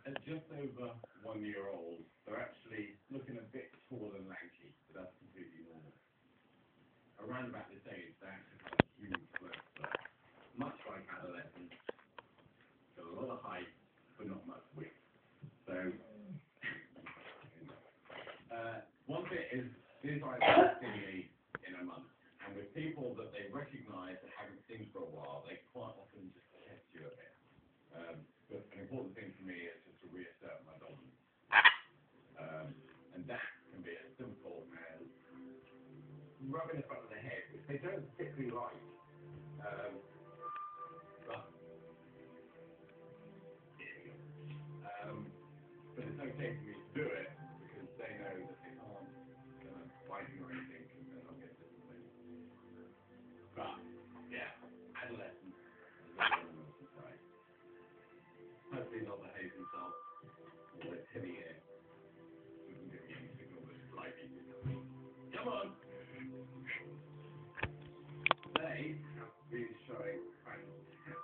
at just over 1 year old, they're actually looking a bit tall and lanky, but that's completely normal. Around about this age, they actually have a huge growth spurt, much like adolescents. Got a lot of height, but not much width. So, one bit is these are stimuli in a month, and with people that they recognise that haven't seen for a while, they quite often just test you a bit. But an important thing for me is just to reassert my dominance. And that can be as simple as rubbing the front of the head, which they don't particularly like. But, but it's okay for me to do it because they know that they can't bite you or anything and then I'll get disciplined. But, yeah, adolescents is a very naughty side. Hopefully they'll behave themselves or they're teddy here. We can give them a signal that's slightly different. Come on! They have been showing fantastic